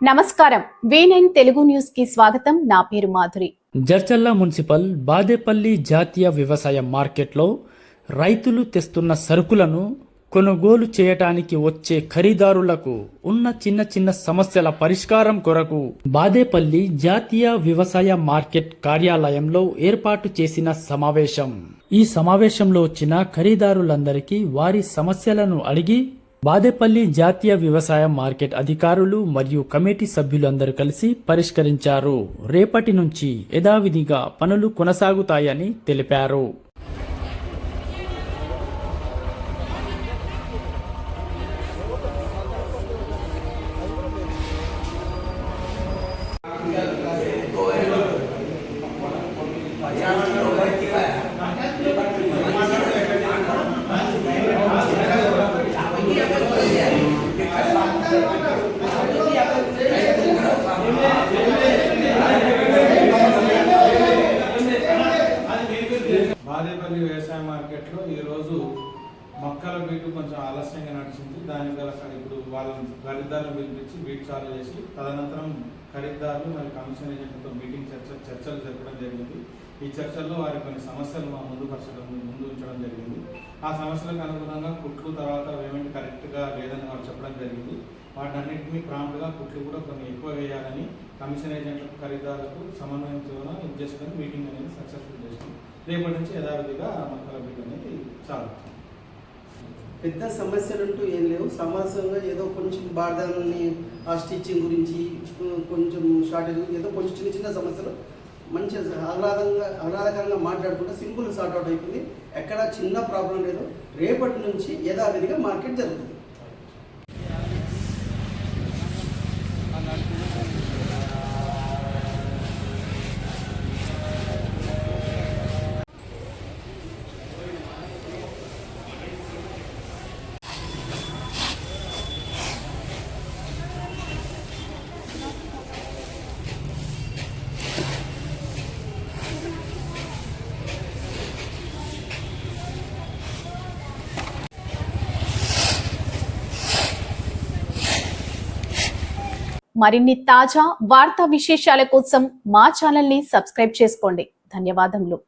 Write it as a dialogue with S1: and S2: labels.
S1: నమస్కారం. V9 Telugu news కి స్వాగతం. నా పేరు మాధురి.
S2: జడ్చర్ల మున్సిపల్ బాదేపల్లి జాతీయ వ్యవసాయ మార్కెట్లో రైతులు తెస్తున్న సరుకులను కొనుగోలు చేయటానికి వచ్చే ఖరీదారులకు ఉన్న చిన్న సమస్యల పరిష్కారం కొరకు బాదేపల్లి జాతీయ వ్యవసాయ మార్కెట్ కార్యాలయంలో ఏర్పాటు చేసిన సమావేశం. ఈ సమావేశంలో వచ్చిన ఖరీదారులందరికీ వారి సమస్యలను అడిగి బాదేపల్లి జాతీయ వ్యవసాయ మార్కెట్ అధికారులు మరియు కమిటీ సభ్యులందరూ కలిసి పరిష్కరించారు. రేపటి నుంచి యథావిధిగా పనులు కొనసాగుతాయని తెలిపారు.
S3: బాదేపల్లి వ్యవసాయ మార్కెట్లో ఈరోజు మొక్కల బీటు కొంచెం ఆలస్యంగా నడిచింది. దానికి గల ఇప్పుడు వాళ్ళని ఖరీదారులు పిలిపించి బీట్ చాలు చేసి తదనంతరం ఖరీదారులు మరియు కమిషన్ ఏజెంట్లతో మీటింగ్ చర్చలు జరపడం జరిగింది. ఈ చర్చల్లో వారి కొన్ని సమస్యలు మా ముందు ఉంచడం జరిగింది. ఆ సమస్యలకు అనుగుణంగా కుట్లు తర్వాత పేమెంట్ కరెక్ట్గా లేదని వాళ్ళు చెప్పడం జరిగింది. వాటి అన్నింటినీ ప్రాంప్ట్గా కుట్లు కూడా కొన్ని ఎక్కువ వేయాలని కమిషన్ ఏజెంట్లకు ఖరీదారులకు సమన్వయంతో చేసుకొని మీటింగ్ అనేది సక్సెస్ఫుల్ చేస్తాం. రేపటి నుంచి యథావిధిగా మొక్కల బీట్ అనేది చాలు.
S4: పెద్ద సమస్యలంటూ ఏం లేవు. సమాసంగా ఏదో కొంచెం బార్దాన్ని ఆ స్టిచ్చింగ్ గురించి కొంచెం షార్టేజ్ ఏదో కొంచెం చిన్న సమస్యలు మంచి ఆహ్లాదకరంగా మాట్లాడుకుంటే సింపుల్ సార్ట్అవుట్ అయిపోయింది. ఎక్కడ చిన్న ప్రాబ్లం లేదు. రేపటి నుంచి యథావిధిగా మార్కెట్ జరుగుతుంది.
S1: మరిన్ని తాజా వార్తా విశేషాల కోసం మా ఛానల్ ని సబ్స్క్రైబ్ చేసుకోండి. ధన్యవాదములు.